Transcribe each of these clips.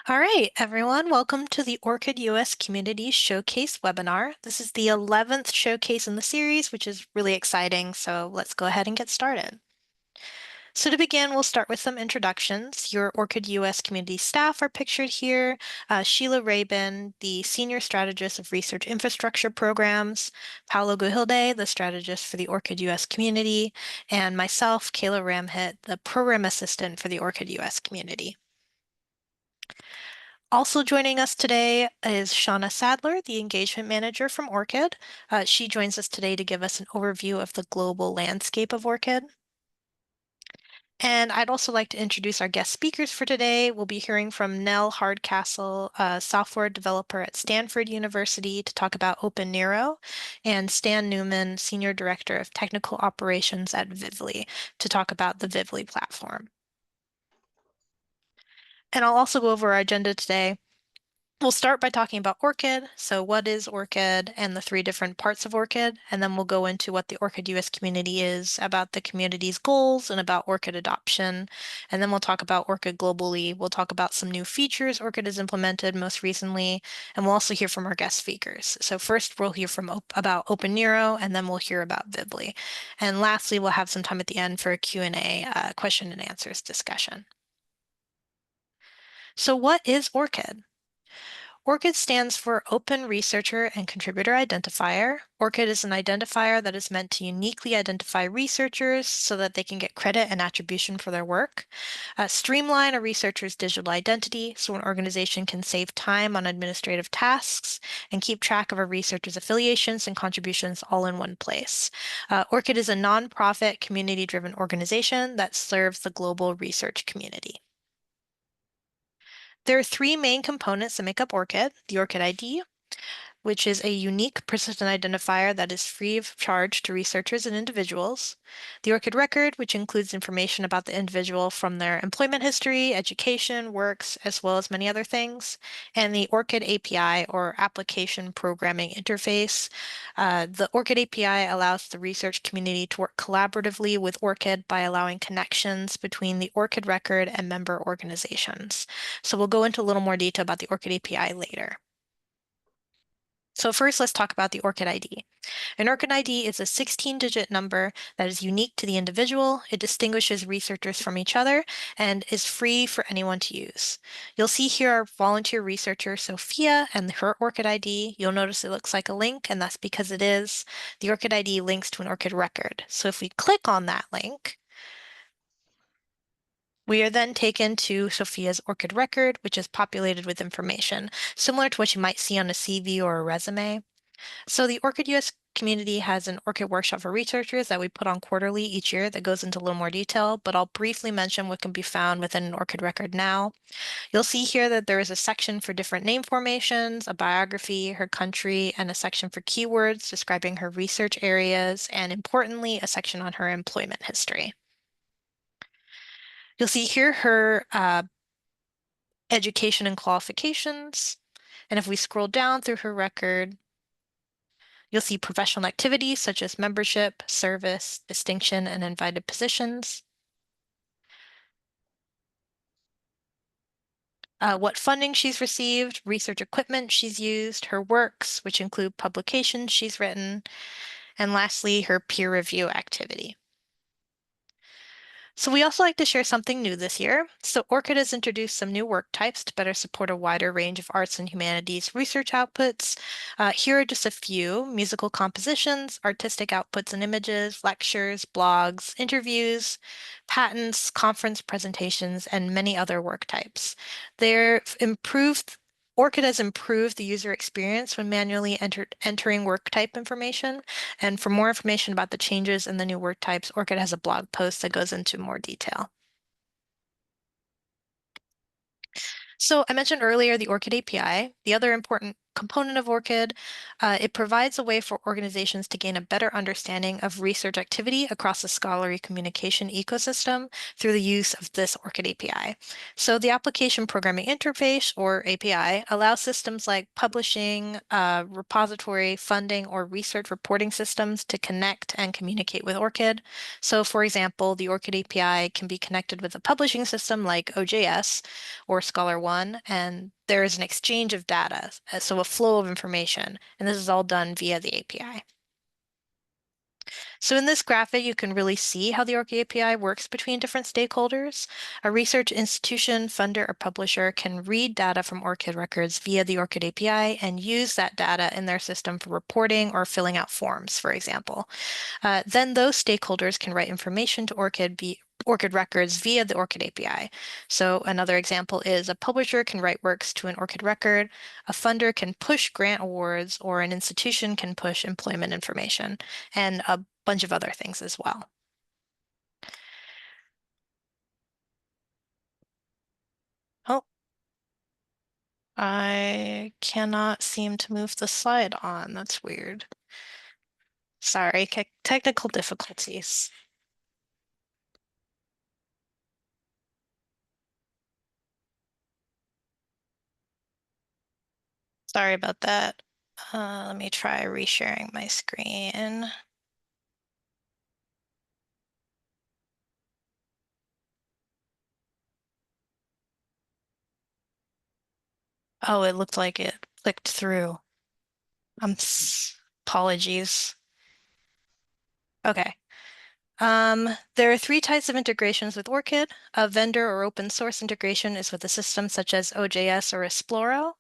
All right, everyone, welcome to the ORCID US Community Showcase webinar. This is the 11th showcase in the series, which is really exciting, so let's go ahead and get started. So to begin, we'll start with some introductions. Your ORCID US community staff are pictured here. Sheila Rabin, the Senior Strategist of Research Infrastructure Programs, Paolo Guhilde, the Strategist for the ORCID US Community, and myself, Kayla Ramhit, the Program Assistant for the ORCID US Community. Also joining us today is Shauna Sadler, the Engagement Manager from ORCID. She joins us today to give us an overview of the global landscape of ORCID. And I'd also like to introduce our guest speakers for today. We'll be hearing from Nell Hardcastle, a software developer at Stanford University, to talk about OpenNeuro, and Stan Newman, Senior Director of Technical Operations at Vivli, to talk about the Vivli platform. And I'll also go over our agenda today. We'll start by talking about ORCID. So what is ORCID and the three different parts of ORCID, and then we'll go into what the ORCID US community is, about the community's goals, and about ORCID adoption. And then we'll talk about ORCID globally. We'll talk about some new features ORCID has implemented most recently, and we'll also hear from our guest speakers. So first we'll hear about OpenNeuro, and then we'll hear about Vivli. And lastly, we'll have some time at the end for a Q&A, question and answers discussion. So what is ORCID? ORCID stands for Open Researcher and Contributor Identifier. ORCID is an identifier that is meant to uniquely identify researchers so that they can get credit and attribution for their work, streamline a researcher's digital identity so an organization can save time on administrative tasks, and keep track of a researcher's affiliations and contributions all in one place. ORCID is a nonprofit, community-driven organization that serves the global research community. There are three main components that make up ORCID: the ORCID ID, which is a unique persistent identifier that is free of charge to researchers and individuals; the ORCID record, which includes information about the individual from their employment history, education, works, as well as many other things; and the ORCID API, or Application Programming Interface. The ORCID API allows the research community to work collaboratively with ORCID by allowing connections between the ORCID record and member organizations. So we'll go into a little more detail about the ORCID API later. So first, let's talk about the ORCID ID. An ORCID ID is a 16-digit number that is unique to the individual. It distinguishes researchers from each other and is free for anyone to use. You'll see here our volunteer researcher, Sophia, and her ORCID ID. You'll notice it looks like a link, and that's because it is. The ORCID ID links to an ORCID record. So if we click on that link, we are then taken to Sophia's ORCID record, which is populated with information, similar to what you might see on a CV or a resume. So the ORCID US community has an ORCID workshop for researchers that we put on quarterly each year that goes into a little more detail, but I'll briefly mention what can be found within an ORCID record now. You'll see here that there is a section for different name formations, a biography, her country, and a section for keywords describing her research areas, and importantly, a section on her employment history. You'll see here her education and qualifications, and if we scroll down through her record, you'll see professional activities such as membership, service, distinction, and invited positions. What funding she's received, research equipment she's used, her works, which include publications she's written, and lastly, her peer review activity. So we also like to share something new this year. So ORCID has introduced some new work types to better support a wider range of arts and humanities research outputs. Here are just a few: musical compositions, artistic outputs and images, lectures, blogs, interviews, patents, conference presentations, and many other work types. ORCID has improved the user experience when manually entering work type information. And for more information about the changes in the new work types, ORCID has a blog post that goes into more detail. So I mentioned earlier the ORCID API. The other important component of ORCID. It provides a way for organizations to gain a better understanding of research activity across the scholarly communication ecosystem through the use of this ORCID API. So the Application Programming Interface, or API, allows systems like publishing, repository, funding, or research reporting systems to connect and communicate with ORCID. So for example, the ORCID API can be connected with a publishing system like OJS or Scholar One, and there is an exchange of data, so a flow of information, and this is all done via the API. So in this graphic, you can really see how the ORCID API works between different stakeholders. A research institution, funder, or publisher can read data from ORCID records via the ORCID API and use that data in their system for reporting or filling out forms, for example. Then those stakeholders can write information to ORCID records via the ORCID API. So another example is a publisher can write works to an ORCID record, a funder can push grant awards, or an institution can push employment information, and a bunch of other things as well. Oh, I cannot seem to move the slide on. That's weird. Sorry, technical difficulties. Sorry about that. Let me try resharing my screen. Oh, it looked like it clicked through. Apologies. Okay. There are three types of integrations with ORCID. A vendor or open source integration is with a system such as OJS or Esploro.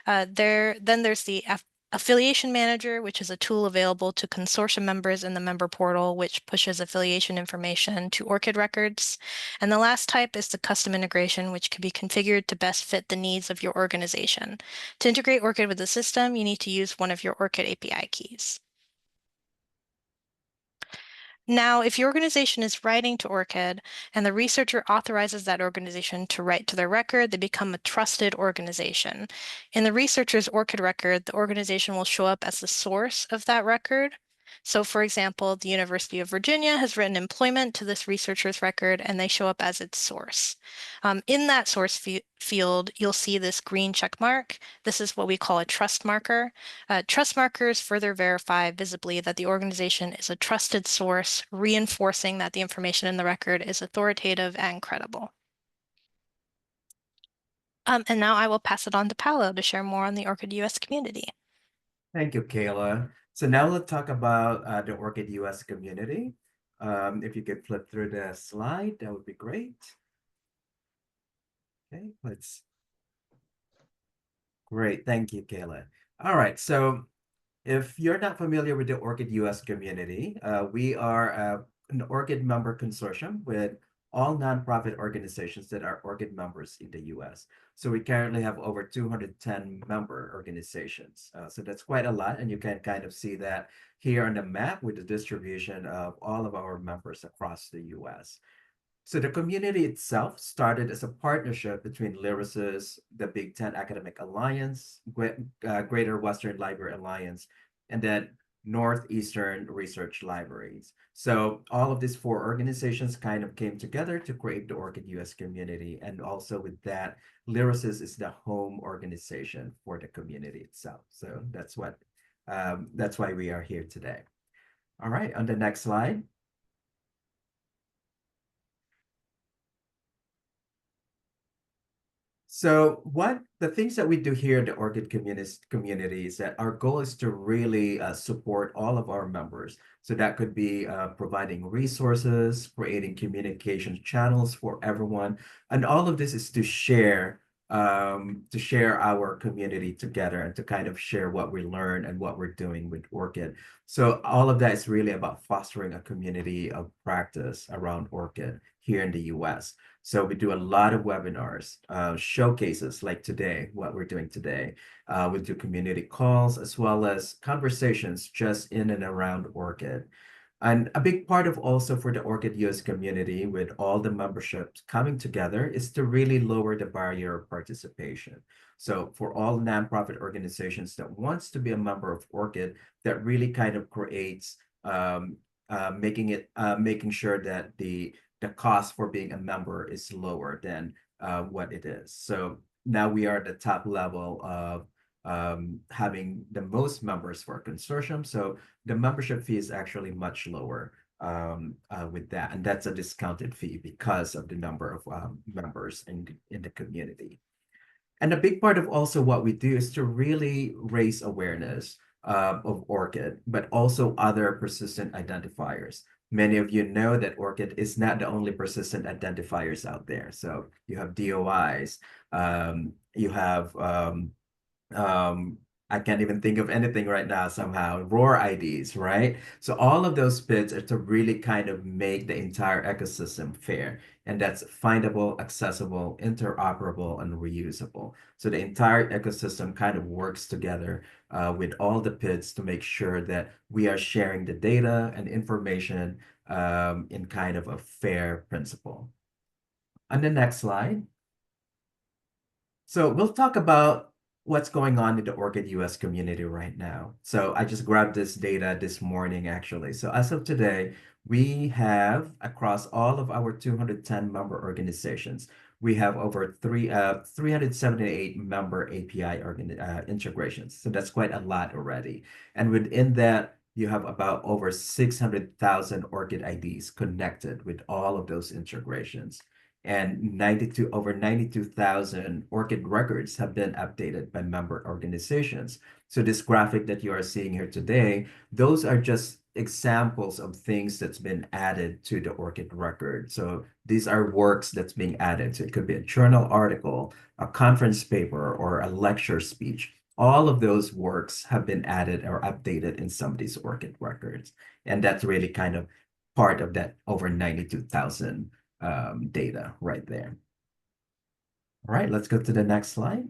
Then there's the Affiliation Manager, which is a tool available to consortium members in the member portal, which pushes affiliation information to ORCID records. And the last type is the custom integration, which can be configured to best fit the needs of your organization. To integrate ORCID with the system, you need to use one of your ORCID API keys. Now, if your organization is writing to ORCID and the researcher authorizes that organization to write to their record, they become a trusted organization. In the researcher's ORCID record, the organization will show up as the source of that record. So, for example, the University of Virginia has written employment to this researcher's record and they show up as its source. In that source field, you'll see this green check mark. This is what we call a trust marker. Trust markers further verify visibly that the organization is a trusted source, reinforcing that the information in the record is authoritative and credible. And now I will pass it on to Paolo to share more on the ORCID US community. Thank you, Kayla. So now let's talk about the ORCID US community. If you could flip through the slide, that would be great. Okay, great. Thank you, Kayla. All right, so if you're not familiar with the ORCID US community, we are an ORCID member consortium with all nonprofit organizations that are ORCID members in the US. So we currently have over 210 member organizations. So that's quite a lot, and you can kind of see that here on the map with the distribution of all of our members across the US. So the community itself started as a partnership between Lyrasis, the Big Ten Academic Alliance, Greater Western Library Alliance, and then Northeastern Research Libraries. So all of these four organizations kind of came together to create the ORCID US community. And also with that, Lyrasis is the home organization for the community itself. So that's why we are here today. All right, on the next slide. So what the things that we do here at the ORCID community is that our goal is to really support all of our members. So that could be providing resources, creating communication channels for everyone. And all of this is to share our community together and to kind of share what we learn and what we're doing with ORCID. So all of that is really about fostering a community of practice around ORCID here in the US. So we do a lot of webinars, showcases like today, what we're doing today. We do community calls as well as conversations just in and around ORCID. And a big part of also for the ORCID US community with all the memberships coming together is to really lower the barrier of participation. So for all nonprofit organizations that wants to be a member of ORCID, that really kind of creates making sure that the cost for being a member is lower than what it is. So now we are at the top level of having the most members for a consortium. So the membership fee is actually much lower with that, and that's a discounted fee because of the number of members in the community. And a big part of also what we do is to really raise awareness of ORCID, but also other persistent identifiers. Many of you know that ORCID is not the only persistent identifiers out there. So you have DOIs, you have um, I can't even think of anything right now somehow. ROR IDs, right? So all of those bits are to really kind of make the entire ecosystem fair. And that's findable, accessible, interoperable, and reusable. So the entire ecosystem kind of works together with all the PIDs to make sure that we are sharing the data and information in kind of a fair principle. On the next slide. So we'll talk about what's going on in the ORCID US community right now. So I just grabbed this data this morning, actually. So as of today, we have across all of our 210 member organizations, we have over 378 member API integrations. So that's quite a lot already. And within that, you have about over 600,000 ORCID IDs connected with all of those integrations and over 92,000 ORCID records have been updated by member organizations. So this graphic that you are seeing here today, those are just examples of things that's been added to the ORCID record. So these are works that's being added. So it could be a journal article, a conference paper, or a lecture speech. All of those works have been added or updated in some of these ORCID records. And that's really kind of part of that over 92,000 data right there. All right, let's go to the next slide.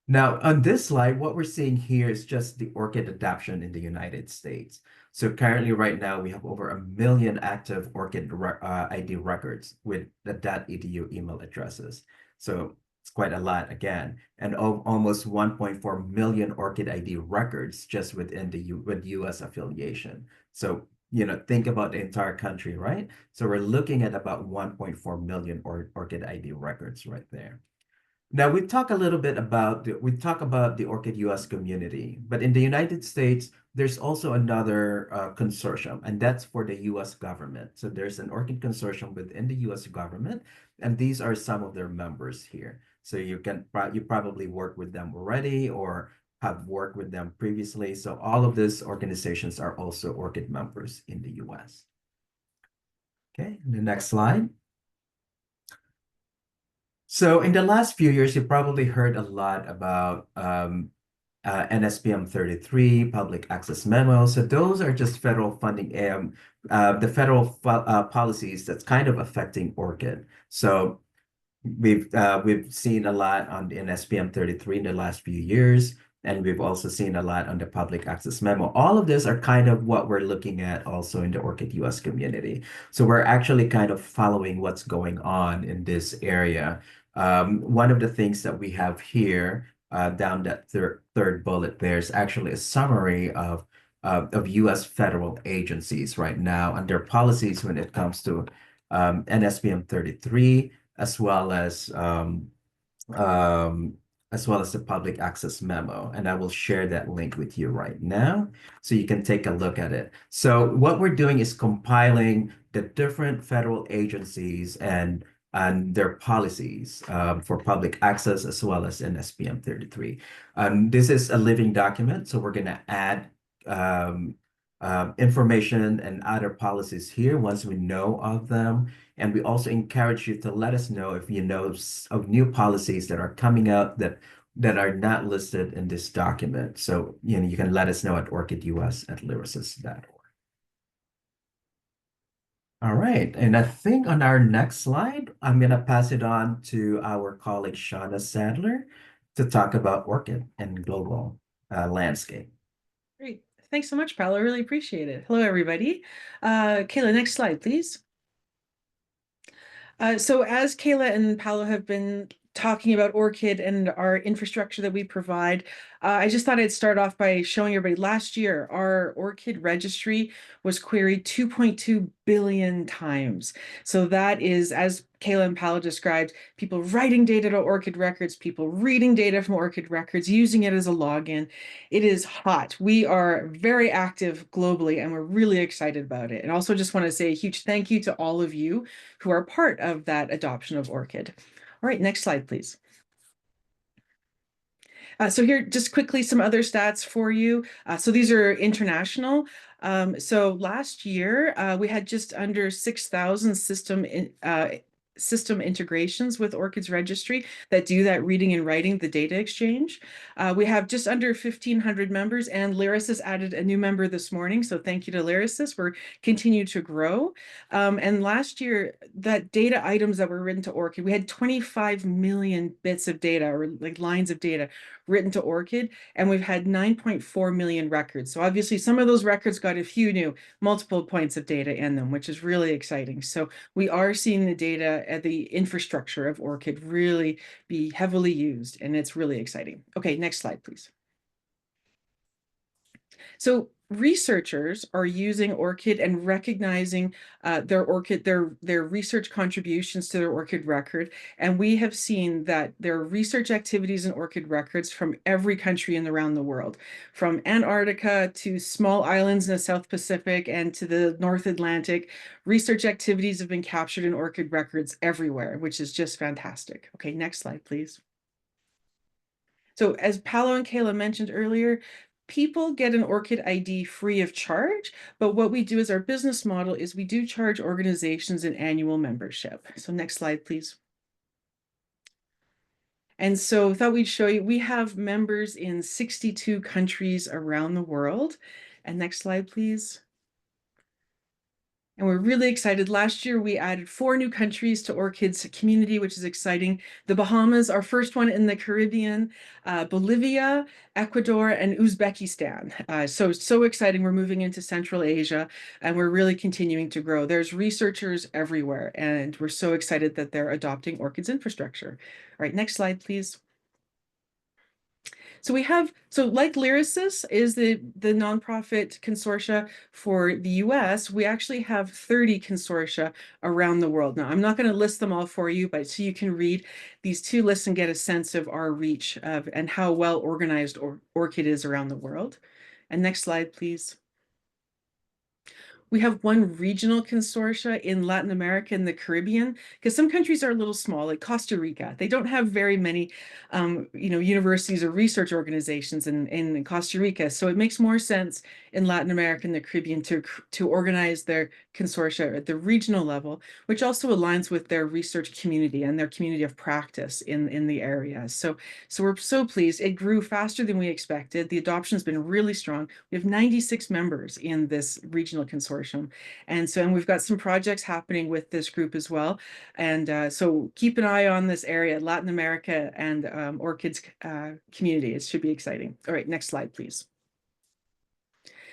Now, on this slide, what we're seeing here is just the ORCID adoption in the United States. So currently, right now, we have over 1 million active ORCID ID records with the .edu email addresses. So it's quite a lot again, and almost 1.4 million ORCID ID records just within the US affiliation. So think about the entire country, right? So we're looking at about 1.4 million ORCID ID records right there. Now we talk about the ORCID US community, but in the United States, there's also another consortium, and that's for the US government. So there's an ORCID consortium within the US government, and these are some of their members here. So you probably work with them already or have worked with them previously. So all of these organizations are also ORCID members in the US. Okay, the next slide. So in the last few years, you probably heard a lot about NSPM 33, public access memos. So those are just federal funding, the federal policies that's kind of affecting ORCID. So we've seen a lot on the NSPM 33 in the last few years, and we've also seen a lot on the public access memo. All of this are kind of what we're looking at also in the ORCID US community. So we're actually kind of following what's going on in this area. One of the things that we have here down that third bullet there is actually a summary of US federal agencies right now and their policies when it comes to NSPM 33 as well um, as well as the public access memo. And I will share that link with you right now so you can take a look at it. So what we're doing is compiling the different federal agencies and their policies for public access as well as NSPM 33. This is a living document, so we're going to add um, information and other policies here once we know of them. And we also encourage you to let us know if you know of new policies that are coming out that are not listed in this document. So, you can let us know at orcidus@lyrasis.org. All right. And I think on our next slide, I'm going to pass it on to our colleague, Shauna Sadler, to talk about ORCID and global landscape. Great. Thanks so much, Paolo. I really appreciate it. Hello, everybody. Kayla, next slide, please. So as Kayla and Paolo have been talking about ORCID and our infrastructure that we provide, I just thought I'd start off by showing everybody last year, our ORCID registry was queried 2.2 billion times. So that is, as Kayla and Paolo described, people writing data to ORCID records, people reading data from ORCID records, using it as a login. It is hot. We are very active globally and we're really excited about it. And also just want to say a huge thank you to all of you who are part of that adoption of ORCID. All right, next slide, please. So here, just quickly, some other stats for you. So these are international. So last year, we had just under 6,000 system integrations with ORCID's registry that do that reading and writing, the data exchange. We have just under 1,500 members, and Lyrasis added a new member this morning. So thank you to Lyrasis. We're continuing to grow. And last year, that data items that were written to ORCID, we had 25 million bits of data or like lines of data written to ORCID, and we've had 9.4 million records. So obviously some of those records got a few new multiple points of data in them, which is really exciting. So we are seeing the data at the infrastructure of ORCID really be heavily used, and it's really exciting. Okay, next slide, please. So researchers are using ORCID and recognizing their research contributions to their ORCID record. And we have seen that there are research activities in ORCID records from every country and around the world, from Antarctica to small islands in the South Pacific and to the North Atlantic. Research activities have been captured in ORCID records everywhere, which is just fantastic. Okay, next slide, please. So as Paolo and Kayla mentioned earlier, people get an ORCID ID free of charge, but what we do as our business model is we do charge organizations an annual membership. So next slide, please. And so I thought we'd show you, we have members in 62 countries around the world. And next slide, please. And we're really excited. Last year, we added 4 new countries to ORCID's community, which is exciting. The Bahamas, our first one in the Caribbean, Bolivia, Ecuador, and Uzbekistan. So exciting. We're moving into Central Asia, and we're really continuing to grow. There's researchers everywhere, and we're so excited that they're adopting ORCID's infrastructure. All right, next slide, please. So we have, so like Lyrasis is the nonprofit consortia for the US, we actually have 30 consortia around the world. Now, I'm not going to list them all for you, but so you can read these 2 lists and get a sense of our reach and how well organized ORCID is around the world. And next slide, please. We have 1 regional consortia in Latin America and the Caribbean, because some countries are a little small, like Costa Rica. They don't have very many, universities or research organizations in Costa Rica. So it makes more sense in Latin America and the Caribbean to organize their consortia at the regional level, which also aligns with their research community and their community of practice in the area. So we're so pleased. It grew faster than we expected. The adoption has been really strong. We have 96 members in this regional consortium. And we've got some projects happening with this group as well. And so keep an eye on this area, Latin America and ORCID's community. It should be exciting. All right, next slide, please.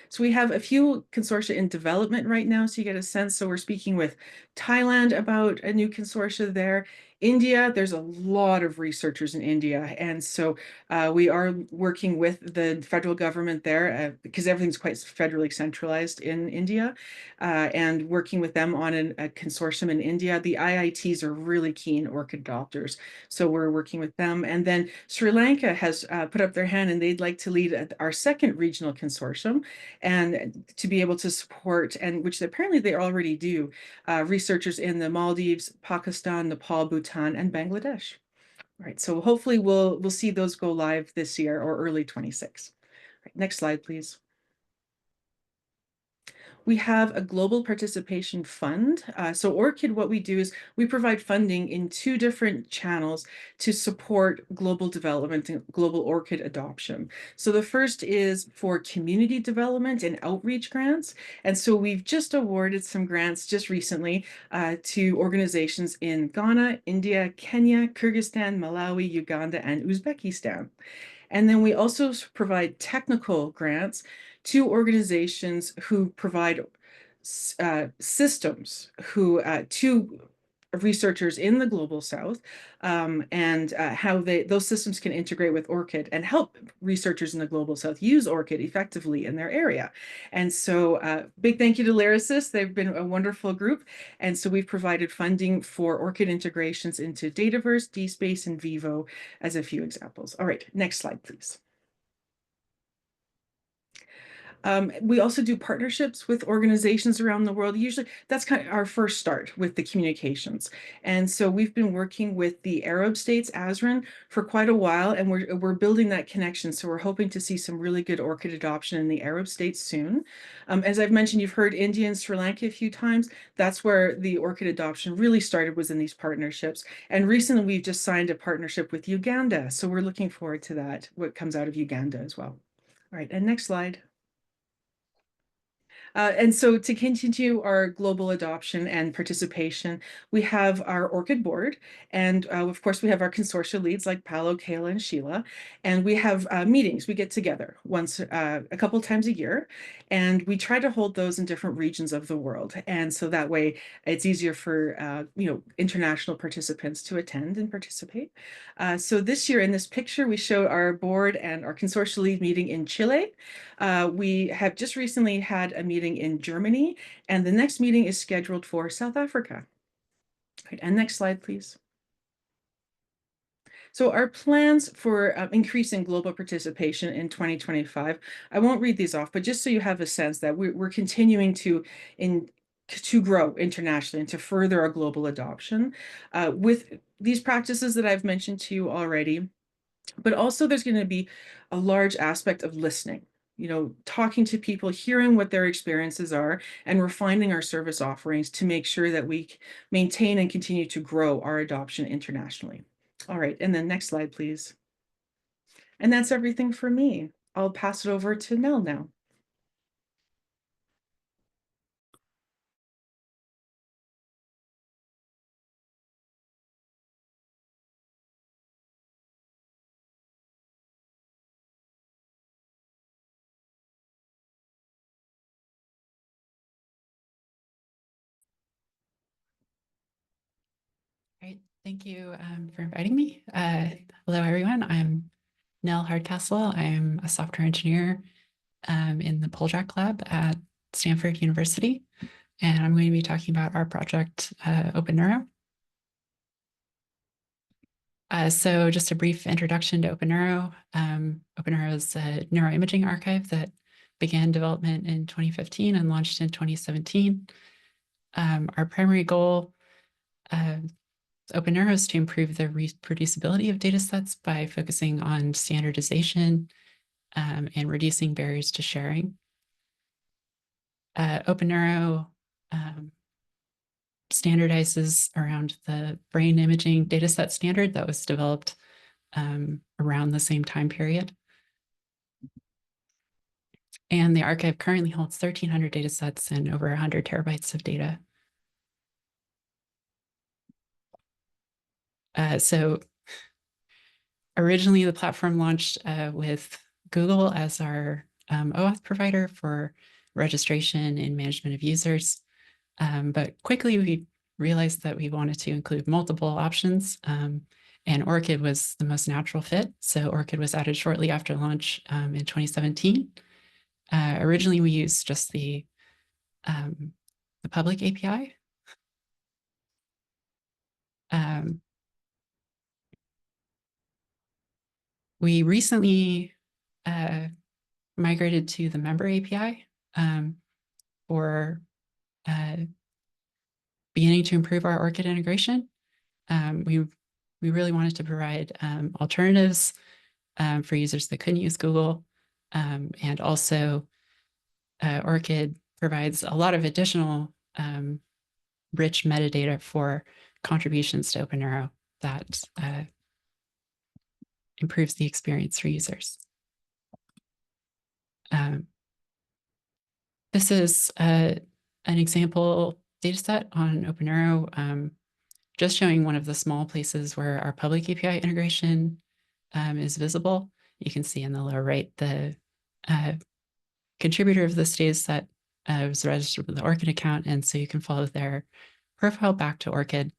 So we have a few consortia in development right now, so you get a sense. So we're speaking with Thailand about a new consortia there. India, there's a lot of researchers in India. And so we are working with the federal government there because everything's quite federally centralized in India and working with them on a consortium in India. The IITs are really keen ORCID adopters. So we're working with them. And then Sri Lanka has put up their hand and they'd like to lead our second regional consortium and to be able to support, and which apparently they already do, researchers in the Maldives, Pakistan, Nepal, Bhutan, and Bangladesh. All right, so hopefully we'll see those go live this year or early 26. Right, next slide, please. We have a global participation fund. So ORCID, what we do is we provide funding in 2 different channels to support global development and global ORCID adoption. So the first is for community development and outreach grants. And so we've just awarded some grants just recently to organizations in Ghana, India, Kenya, Kyrgyzstan, Malawi, Uganda, and Uzbekistan. And then we also provide technical grants two organizations who provide systems, to researchers in the global south, and how those systems can integrate with ORCID and help researchers in the global south use ORCID effectively in their area. And so big thank you to Lyrasis. They've been a wonderful group. And so we've provided funding for ORCID integrations into Dataverse, DSpace, and Vivo as a few examples. All right, next slide, please. We also do partnerships with organizations around the world. Usually that's kind of our first start with the communications. And so we've been working with the Arab states, ASRAN, for quite a while, and we're building that connection. So we're hoping to see some really good ORCID adoption in the Arab states soon. As I've mentioned, you've heard India and Sri Lanka a few times. That's where the ORCID adoption really started, was in these partnerships. And recently we've just signed a partnership with Uganda. So we're looking forward to that, what comes out of Uganda as well. All right, and next slide. And so to continue our global adoption and participation, we have our ORCID board. And of course, we have our consortia leads like Paolo, Kayla, and Sheila. And we have meetings. We get together once, a couple times a year. And we try to hold those in different regions of the world. And so that way it's easier for international participants to attend and participate. So this year in this picture, we show our board and our consortia lead meeting in Chile. We have just recently had a meeting in Germany, and the next meeting is scheduled for South Africa. Right, and next slide, please. So our plans for increasing global participation in 2025, I won't read these off, but just so you have a sense that we're continuing to grow internationally and to further our global adoption with these practices that I've mentioned to you already. But also there's going to be a large aspect of listening, talking to people, hearing what their experiences are, and refining our service offerings to make sure that we maintain and continue to grow our adoption internationally. All right, and then next slide, please. And that's everything for me. I'll pass it over to Nell now. Great. Thank you for inviting me. Hello, everyone. I'm Nell Hardcastle. I'm a software engineer in the Poljack lab at Stanford University, and I'm going to be talking about our project, OpenNeuro. So just a brief introduction to OpenNeuro. OpenNeuro is a neuroimaging archive that began development in 2015 and launched in 2017. Our primary goal OpenNeuro is to improve the reproducibility of data sets by focusing on standardization and reducing barriers to sharing. OpenNeuro standardizes around the brain imaging dataset standard that was developed around the same time period. And the archive currently holds 1,300 datasets and over 100 terabytes of data. So originally the platform launched with Google as our OAuth provider for registration and management of users. But quickly we realized that we wanted to include multiple options, and ORCID was the most natural fit. So ORCID was added shortly after launch in 2017. Originally we used just the public API. We recently migrated to the member API for beginning to improve our ORCID integration. We really wanted to provide alternatives for users that couldn't use Google. And also ORCID provides a lot of additional rich metadata for contributions to OpenNeuro that improves the experience for users. This is an example dataset on OpenNeuro, just showing one of the small places where our public API integration is visible. You can see in the lower right the contributor of this data set was registered with the ORCID account, and so you can follow their profile back to ORCID.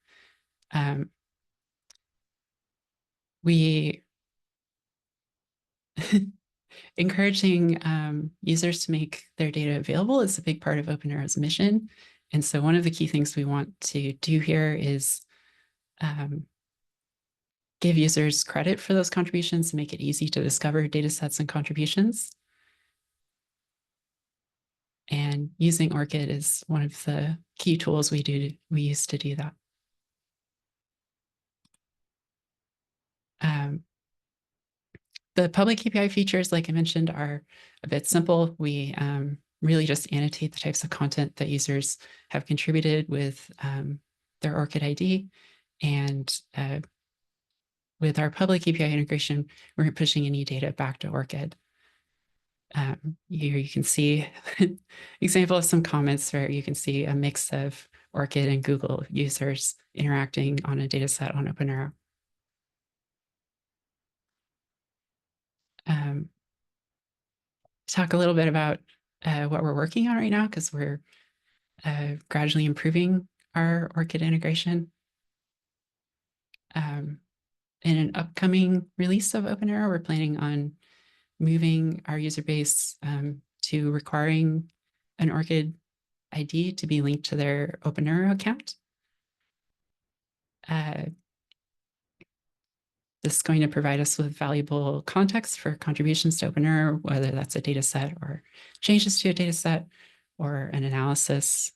We encouraging users to make their data available is a big part of OpenNeuro's mission. And so one of the key things we want to do here is give users credit for those contributions and make it easy to discover data sets and contributions. And using ORCID is one of the key tools we use to do that. The public API features, like I mentioned, are a bit simple. We really just annotate the types of content that users have contributed with their ORCID ID. And with our public API integration, we're pushing any data back to ORCID. Here you can see an example of some comments where you can see a mix of ORCID and Google users interacting on a data set on OpenNeuro. Talk a little bit about what we're working on right now, because we're gradually improving our ORCID integration. In an upcoming release of OpenNeuro, we're planning on moving our user base to requiring an ORCID ID to be linked to their OpenNeuro account. This is going to provide us with valuable context for contributions to OpenNeuro, whether that's a data set or changes to a data set or an analysis,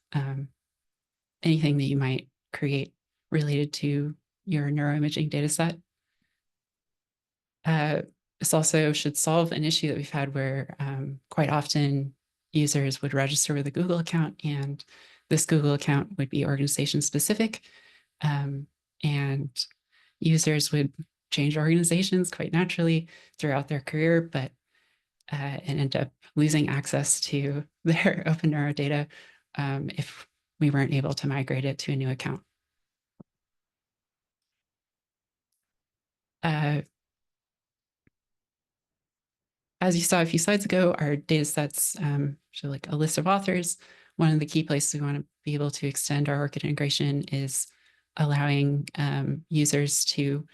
anything that you might create related to your neuroimaging data set. This also should solve an issue that we've had where quite often users would register with a Google account, and this Google account would be organization specific, and users would change organizations quite naturally throughout their career, but and end up losing access to their OpenNeuro data if we weren't able to migrate it to a new account. As you saw a few slides ago, our data sets show like a list of authors. One of the key places we want to be able to extend our ORCID integration is allowing users to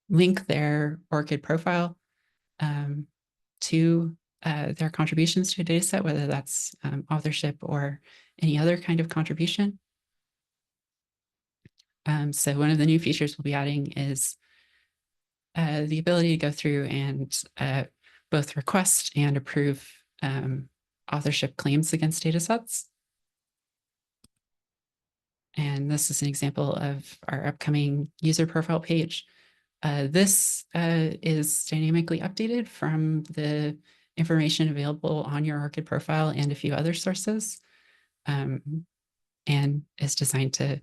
link their ORCID profile to their contributions to a data set, whether that's authorship or any other kind of contribution. So one of the new features we'll be adding is the ability to go through and both request and approve authorship claims against data sets. And this is an example of our upcoming user profile page. This is dynamically updated from the information available on your ORCID profile and a few other sources, and is designed to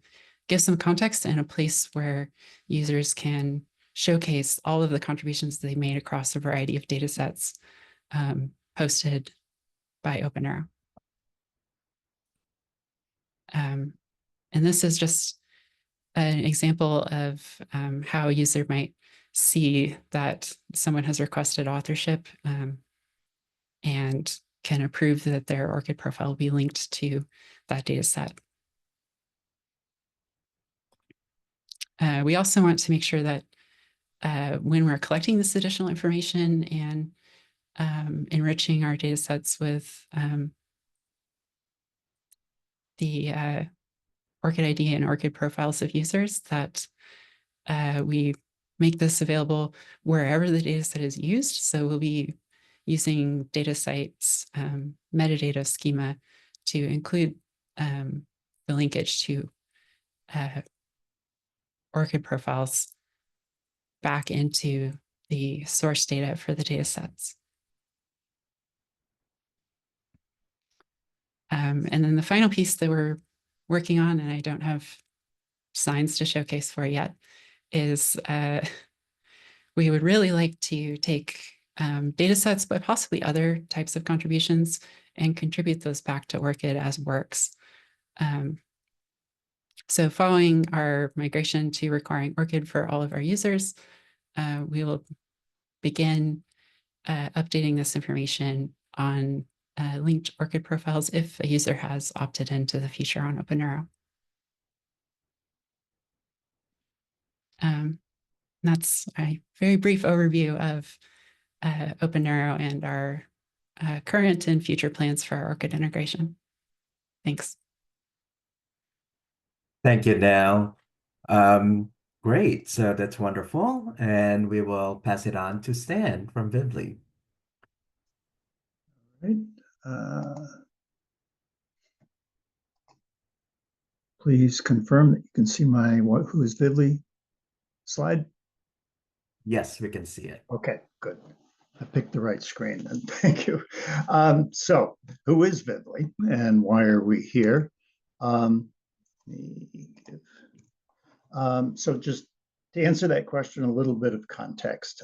give some context and a place where users can showcase all of the contributions they made across a variety of data sets hosted by OpenNeuro. And this is just an example of how a user might see that someone has requested authorship and can approve that their ORCID profile will be linked to that data set. We also want to make sure that when we're collecting this additional information and enriching our data sets with the ORCID ID and ORCID profiles of users, that we make this available wherever the data set is used. So we'll be using DataCite's metadata schema to include the linkage to ORCID profiles back into the source data for the data sets. And then the final piece that we're working on, and I don't have signs to showcase for yet, is we would really like to take data sets, but possibly other types of contributions, and contribute those back to ORCID as works. So following our migration to requiring ORCID for all of our users, we will begin updating this information on linked ORCID profiles if a user has opted into the feature on OpenNeuro. That's a very brief overview of OpenNeuro and our current and future plans for our ORCID integration. Thanks. Thank you, Nell. Great, so that's wonderful. And we will pass it on to Stan from Vivli. Right. Please confirm that you can see my who is Vivli slide. Yes, we can see it. Okay, good. I picked the right screen, and thank you. So, who is Vivli, and why are we here? So, just to answer that question, a little bit of context.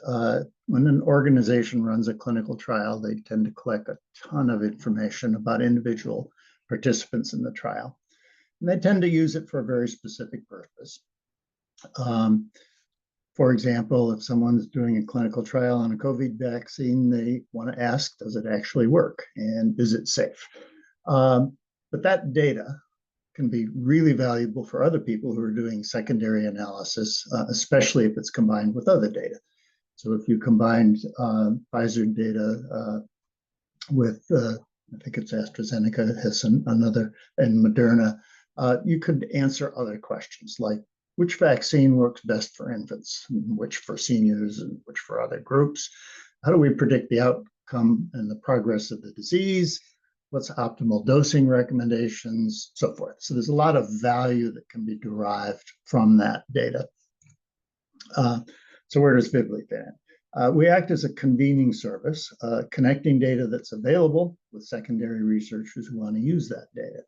When an organization runs a clinical trial, they tend to collect a ton of information about individual participants in the trial. And they tend to use it for a very specific purpose. For example, if someone's doing a clinical trial on a COVID vaccine, they want to ask, does it actually work? And is it safe? But that data can be really valuable for other people who are doing secondary analysis, especially if it's combined with other data. So if you combined Pfizer data with, I think it's AstraZeneca, has another, and Moderna, you could answer other questions like which vaccine works best for infants, which for seniors, and which for other groups. How do we predict the outcome and the progress of the disease? What's optimal dosing recommendations, so forth. So there's a lot of value that can be derived from that data. So where does Vivli fit in? We act as a convening service, connecting data that's available with secondary researchers who want to use that data.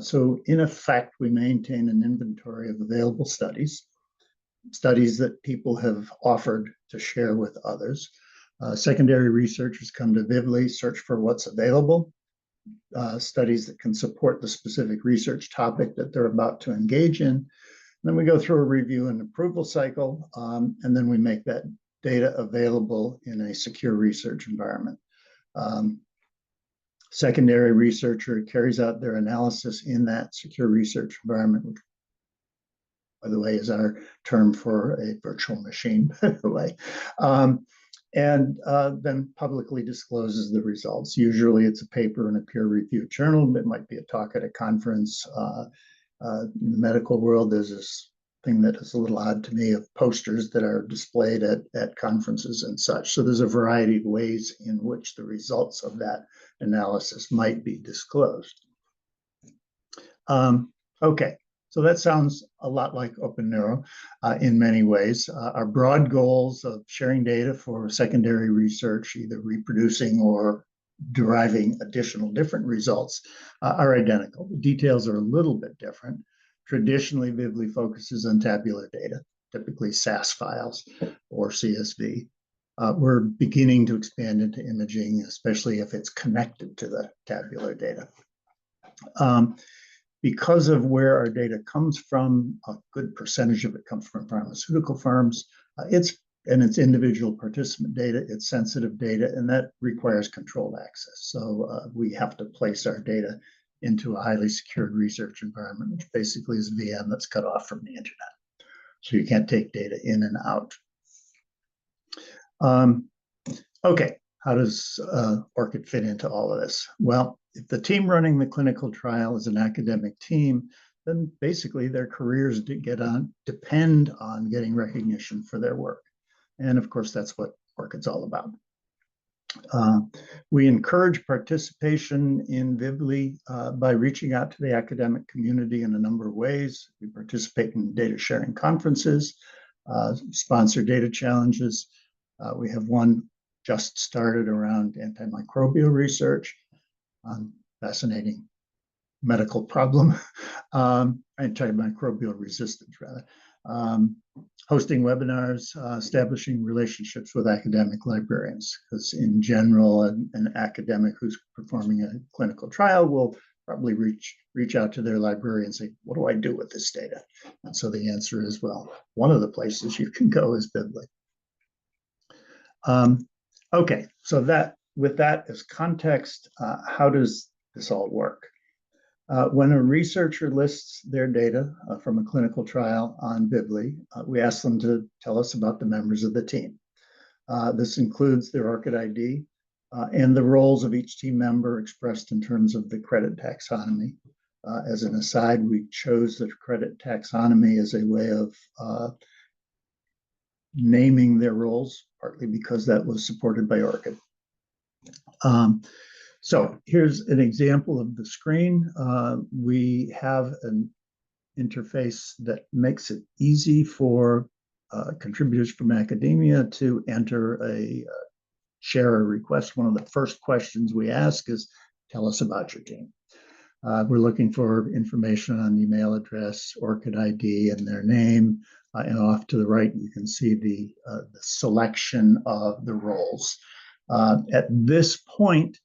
So in effect, we maintain an inventory of available studies that people have offered to share with others. Secondary researchers come to Vivli, search for what's available, studies that can support the specific research topic that they're about to engage in. Then we go through a review and approval cycle, and then we make that data available in a secure research environment. Secondary researcher carries out their analysis in that secure research environment, which, by the way, is our term for a virtual machine, by the way, and then publicly discloses the results. Usually it's a paper in a peer-reviewed journal. It might be a talk at a conference. In the medical world, there's this thing that is a little odd to me of posters that are displayed at conferences and such. So there's a variety of ways in which the results of that analysis might be disclosed. Okay, so that sounds a lot like OpenNeuro in many ways. Our broad goals of sharing data for secondary research, either reproducing or deriving additional different results, are identical. The details are a little bit different. Traditionally, Vivli focuses on tabular data, typically SAS files or CSV. We're beginning to expand into imaging, especially if it's connected to the tabular data. Because of where our data comes from, a good percentage of it comes from pharmaceutical firms. It's individual participant data, it's sensitive data, and that requires controlled access. So we have to place our data into a highly secured research environment, which basically is a VM that's cut off from the internet. So you can't take data in and out. Okay, how does ORCID fit into all of this? Well, if the team running the clinical trial is an academic team, then basically their careers depend on getting recognition for their work. And of course, that's what ORCID's all about. We encourage participation in Vivli by reaching out to the academic community in a number of ways. We participate in data sharing conferences, sponsor data challenges. We have one just started around antimicrobial research, fascinating medical problem, antimicrobial resistance rather. Hosting webinars, establishing relationships with academic librarians, because in general, an academic who's performing a clinical trial will probably reach out to their librarian and say, what do I do with this data? And so the answer is, well, one of the places you can go is Vivli. Okay, so with that as context, how does this all work? When a researcher lists their data from a clinical trial on Vivli, we ask them to tell us about the members of the team. This includes their ORCID ID and the roles of each team member expressed in terms of the credit taxonomy. As an aside, we chose the credit taxonomy as a way of naming their roles, partly because that was supported by ORCID. So here's an example of the screen. We have an interface that makes it easy for contributors from academia to enter share a request. One of the first questions we ask is, tell us about your team. We're looking for information on email address, ORCID ID, and their name. And off to the right, you can see the selection of the roles. At this point,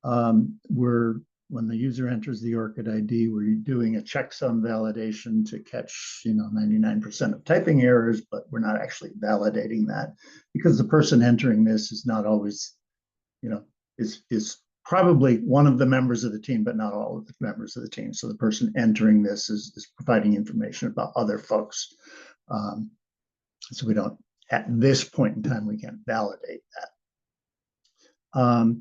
when the user enters the ORCID ID, we're doing a checksum validation to catch 99% of typing errors, but we're not actually validating that because the person entering this is not always, is probably one of the members of the team, but not all of the members of the team. So the person entering this is providing information about other folks. So we don't, at this point in time, we can't validate that.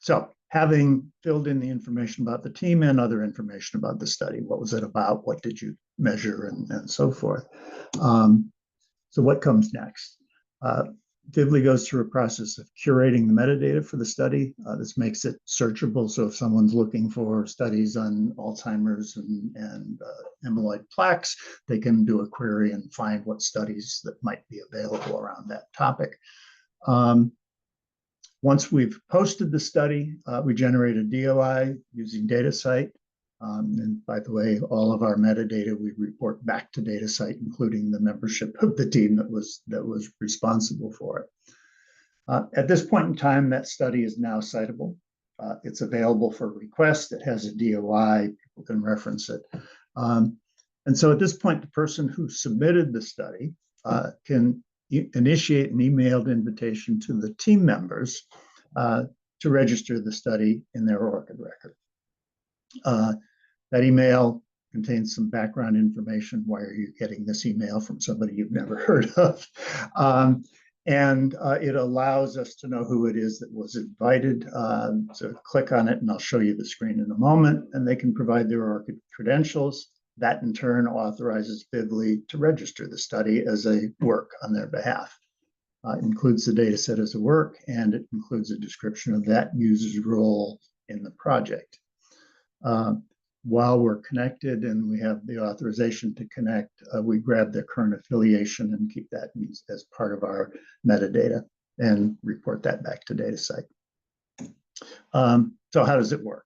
So having filled in the information about the team and other information about the study, what was it about, what did you measure, and so forth. So what comes next? Vivli goes through a process of curating the metadata for the study. This makes it searchable. So if someone's looking for studies on Alzheimer's and amyloid plaques, they can do a query and find what studies that might be available around that topic. Once we've posted the study, we generate a DOI using DataCite. And by the way, all of our metadata we report back to DataCite, including the membership of the team that was responsible for it. At this point in time, that study is now citable. It's available for request. It has a DOI. People can reference it. And so at this point, the person who submitted the study can initiate an emailed invitation to the team members to register the study in their ORCID record. That email contains some background information. Why are you getting this email from somebody you've never heard of? And it allows us to know who it is that was invited. So click on it and I'll show you the screen in a moment, and they can provide their ORCID credentials. That in turn authorizes Vivli to register the study as a work on their behalf. It includes the data set as a work, and it includes a description of that user's role in the project. While we're connected and we have the authorization to connect, we grab their current affiliation and keep that as part of our metadata and report that back to DataCite. So how does it work?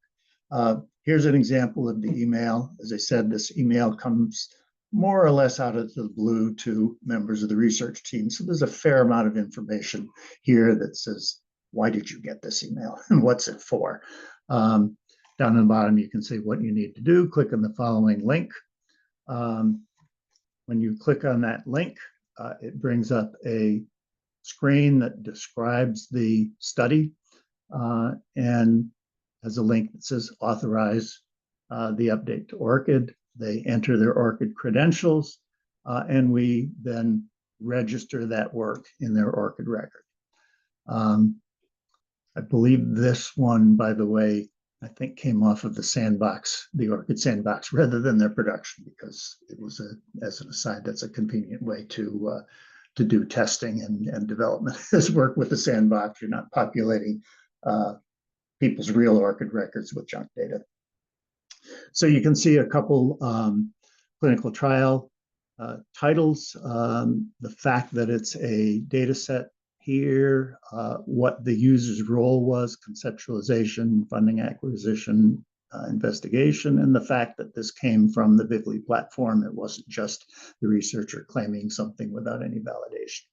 Here's an example of the email. As I said, this email comes more or less out of the blue to members of the research team. So there's a fair amount of information here that says, why did you get this email and what's it for? Down at the bottom, you can say what you need to do. Click on the following link. When you click on that link, it brings up a screen that describes the study and has a link that says authorize the update to ORCID. They enter their ORCID credentials, and we then register that work in their ORCID record. I believe this one, by the way, I think came off of the sandbox, the ORCID sandbox, rather than their production, because it was as an aside, that's a convenient way to do testing and development. This work with the sandbox, you're not populating people's real ORCID records with junk data. So you can see a couple clinical trial titles, the fact that it's a data set here, what the user's role was, conceptualization, funding acquisition, investigation, and the fact that this came from the Vivli platform. It wasn't just the researcher claiming something without any validation.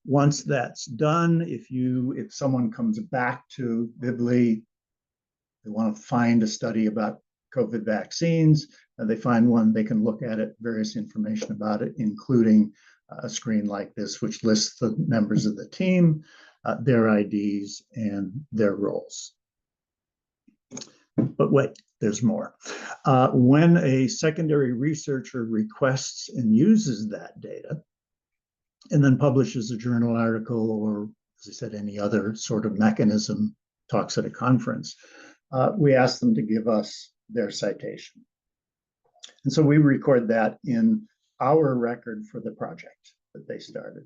Once that's done, if someone comes back to Vivli, they want to find a study about COVID vaccines, and they find one, they can look at it, various information about it, including a screen like this, which lists the members of the team, their IDs, and their roles. But wait, there's more. When a secondary researcher requests and uses that data, and then publishes a journal article, or, as I said, any other sort of mechanism, talks at a conference, we ask them to give us their citation. And so we record that in our record for the project that they started.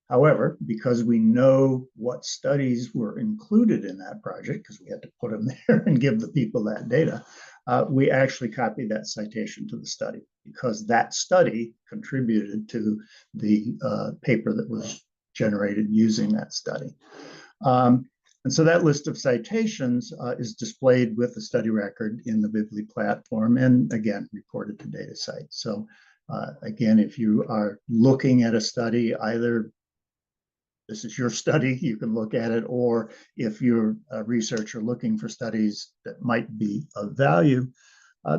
However, because we know what studies were included in that project, because we had to put them there and give the people that data, we actually copied that citation to the study, because that study contributed to the paper that was generated using that study. And so that list of citations is displayed with the study record in the Vivli platform, and again, reported to DataCite. So again, if you are looking at a study, either this is your study, you can look at it, or if you're a researcher looking for studies that might be of value,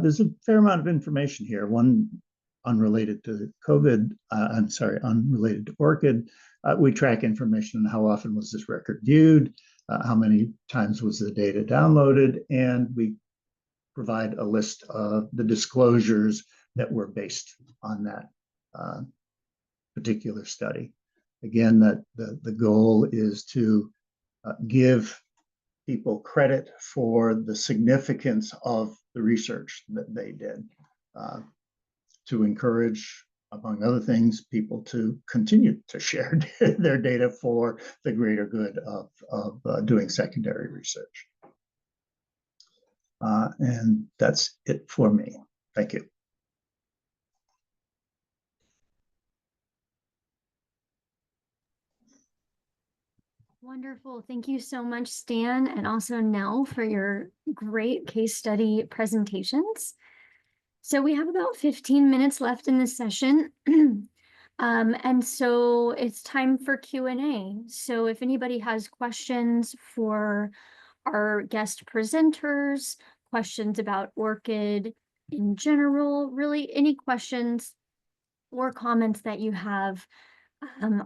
there's a fair amount of information here. One unrelated to COVID, unrelated to ORCID. We track information on how often was this record viewed, how many times was the data downloaded, and we provide a list of the disclosures that were based on that particular study. Again, that the goal is to give people credit for the significance of the research that they did, to encourage, among other things, people to continue to share their data for the greater good of doing secondary research. And that's it for me. Thank you. Wonderful. Thank you so much, Stan, and also Nell, for your great case study presentations. So we have about 15 minutes left in this session. And so it's time for Q&A. So if anybody has questions for our guest presenters, questions about ORCID in general, really any questions or comments that you have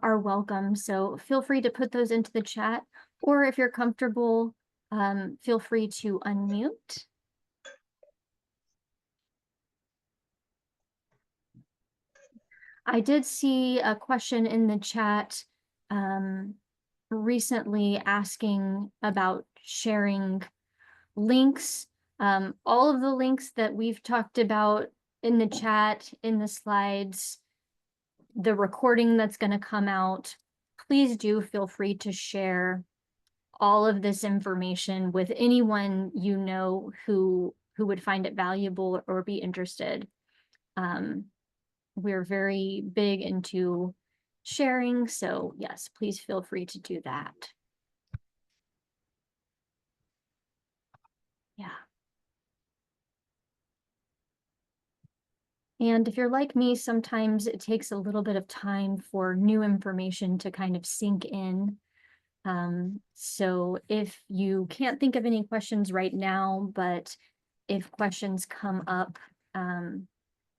are welcome. So feel free to put those into the chat, or if you're comfortable, feel free to unmute. I did see a question in the chat recently asking about sharing links. All of the links that we've talked about in the chat, in the slides, the recording that's going to come out, please do feel free to share all of this information with anyone you know who would find it valuable or be interested. We're very big into sharing, so yes, please feel free to do that. Yeah. And if you're like me, sometimes it takes a little bit of time for new information to kind of sink in. So if you can't think of any questions right now, but if questions come up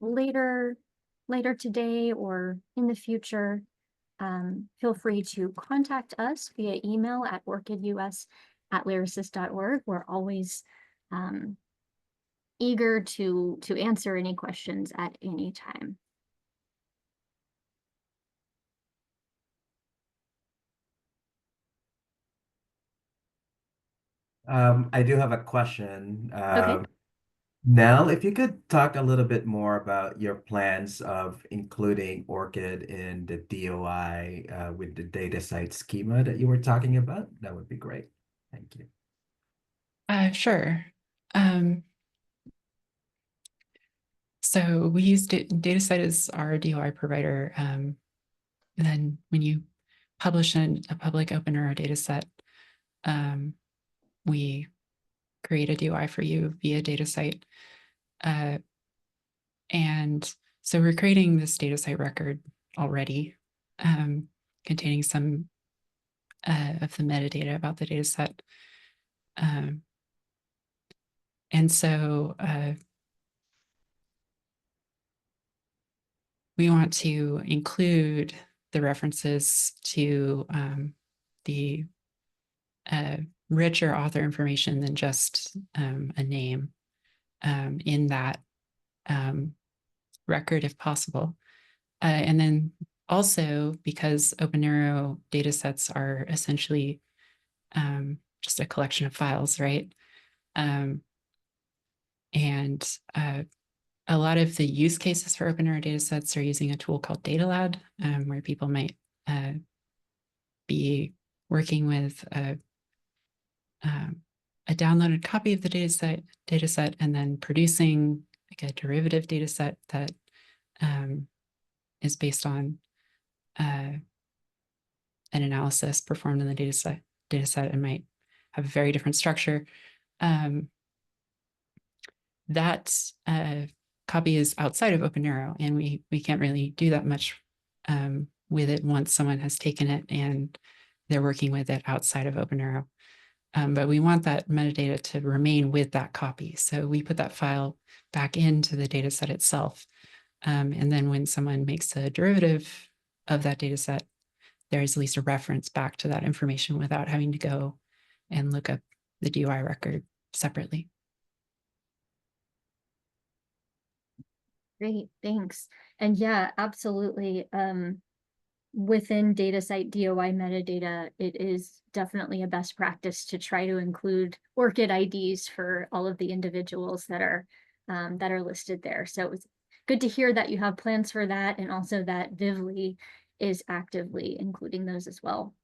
later today or in the future, feel free to contact us via email at orcidus@lyrasis.org. We're always eager to answer any questions at any time. I do have a question. Okay. Nell, if you could talk a little bit more about your plans of including ORCID in the DOI with the DataCite schema that you were talking about, that would be great. Thank you. Sure. So we use DataCite as our DOI provider. And then when you publish a public open or a data set, we create a DOI for you via DataCite. And so we're creating this DataCite record already, containing some of the metadata about the data set. And so we want to include the references to the richer author information than just a name in that record if possible. And then also, because OpenNeuro data sets are essentially just a collection of files, right? And a lot of the use cases for OpenNeuro data sets are using a tool called DataLab, where people might be working with a downloaded copy of the data set and then producing like a derivative data set that is based on an analysis performed in the data set and might have a very different structure. That copy is outside of OpenNeuro, and we can't really do that much with it once someone has taken it and they're working with it outside of OpenNeuro. But we want that metadata to remain with that copy. So we put that file back into the data set itself. And then when someone makes a derivative of that data set, there is at least a reference back to that information without having to go and look up the DOI record separately. Great, thanks. And yeah, absolutely. Within DataCite DOI metadata, it is definitely a best practice to try to include ORCID IDs for all of the individuals that are listed there. So it's good to hear that you have plans for that, and also that Vivli is actively including those as well.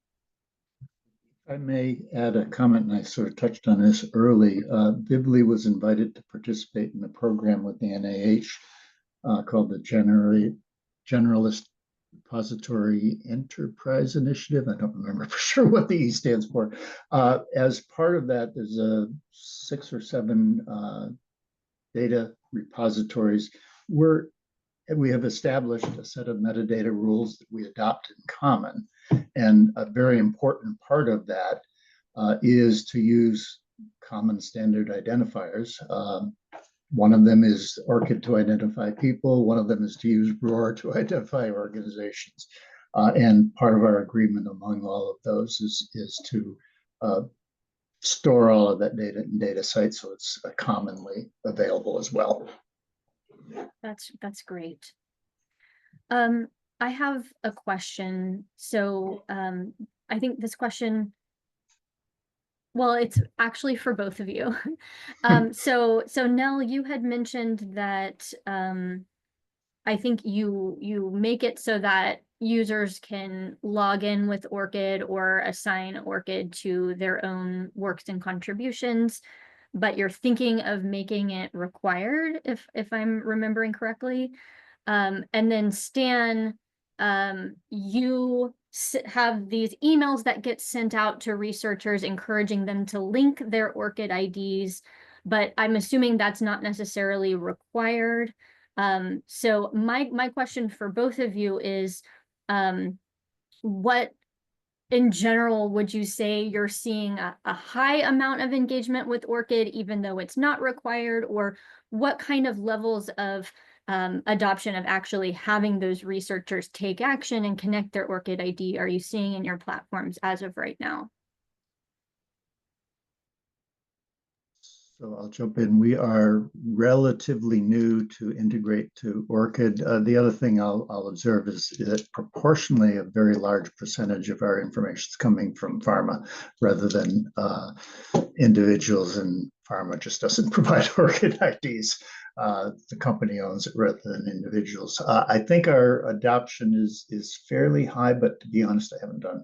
I may add a comment, and I sort of touched on this early. Vivli was invited to participate in a program with the NIH called the Generalist Repository Enterprise Initiative. I don't remember for sure what the E stands for. As part of that, there's 6 or 7 data repositories where we have established a set of metadata rules that we adopt in common. And a very important part of that is to use common standard identifiers. One of them is ORCID to identify people. One of them is to use ROR to identify organizations. And part of our agreement among all of those is to store all of that data in DataCite, so it's commonly available as well. That's great. I have a question. So I think this question, well, it's actually for both of you. So Nell, you had mentioned that I think you make it so that users can log in with ORCID or assign ORCID to their own works and contributions, but you're thinking of making it required, if I'm remembering correctly. And then Stan, you have these emails that get sent out to researchers encouraging them to link their ORCID IDs, but I'm assuming that's not necessarily required. So my question for both of you is, what in general would you say you're seeing a high amount of engagement with ORCID, even though it's not required, or what kind of levels of adoption of actually having those researchers take action and connect their ORCID ID are you seeing in your platforms as of right now? So I'll jump in. We are relatively new to integrate to ORCID. The other thing I'll observe is that proportionally a very large percentage of our information is coming from pharma rather than individuals, and pharma just doesn't provide ORCID IDs. The company owns it rather than individuals. I think our adoption is fairly high, but to be honest, I haven't done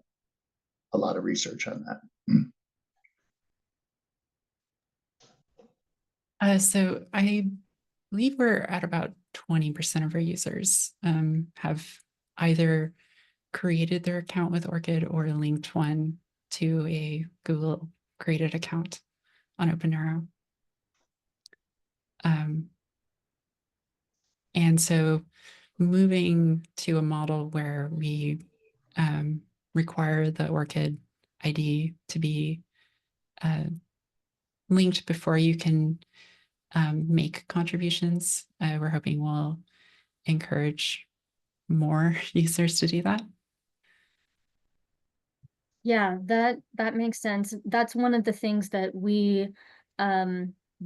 a lot of research on that. So I believe we're at about 20% of our users have either created their account with ORCID or linked one to a Google created account on OpenNeuro. And so moving to a model where we require the ORCID ID to be linked before you can make contributions, we're hoping will encourage more users to do that. Yeah, that makes sense. That's one of the things that we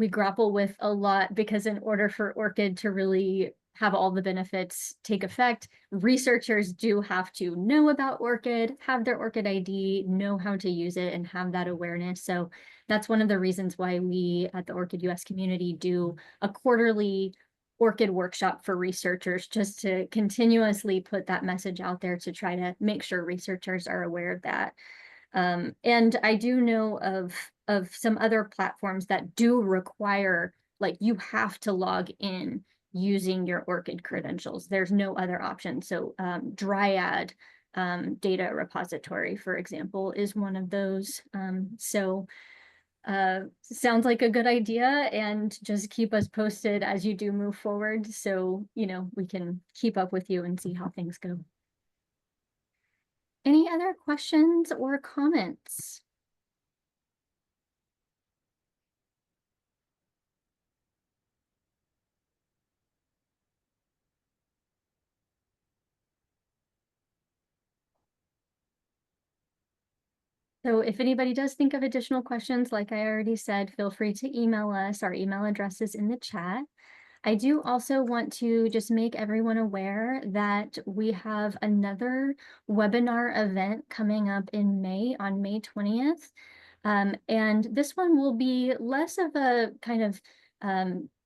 grapple with a lot, because in order for ORCID to really have all the benefits take effect, researchers do have to know about ORCID, have their ORCID ID, know how to use it, and have that awareness. So that's one of the reasons why we at the ORCID US community do a quarterly ORCID workshop for researchers, just to continuously put that message out there to try to make sure researchers are aware of that. And I do know of some other platforms that do require, like, you have to log in using your ORCID credentials. There's no other option. So Dryad data repository, for example, is one of those. Sounds like a good idea, and just keep us posted as you do move forward, so we can keep up with you and see how things go. Any other questions or comments? So if anybody does think of additional questions, like I already said, feel free to email us. Our email address is in the chat. I do also want to just make everyone aware that we have another webinar event coming up in May, on May 20th. And this one will be less of a kind of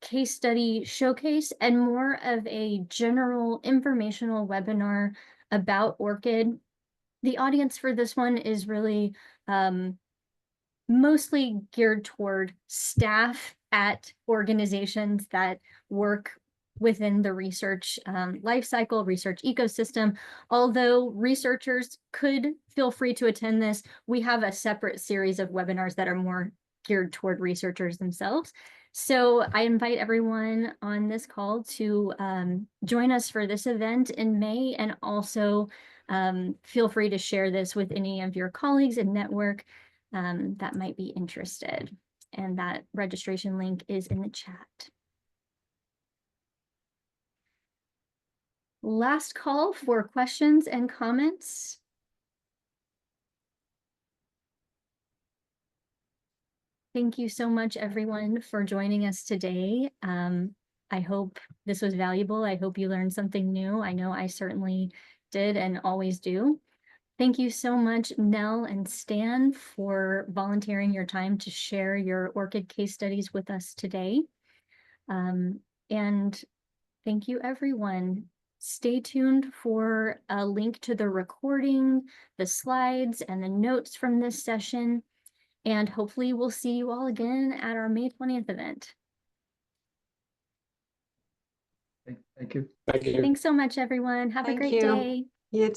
case study showcase and more of a general informational webinar about ORCID. The audience for this one is really mostly geared toward staff at organizations that work within the research life cycle, research ecosystem. Although researchers could feel free to attend this, we have a separate series of webinars that are more geared toward researchers themselves. So I invite everyone on this call to join us for this event in May, and also feel free to share this with any of your colleagues and network that might be interested. And that registration link is in the chat. Last call for questions and comments. Thank you so much, everyone, for joining us today. I hope this was valuable. I hope you learned something new. I know I certainly did and always do. Thank you so much, Nell and Stan, for volunteering your time to share your ORCID case studies with us today. And thank you, everyone. Stay tuned for a link to the recording, the slides, and the notes from this session. And hopefully we'll see you all again at our May 20th event. Thank you. Thanks so much, everyone. Have a great day. You too.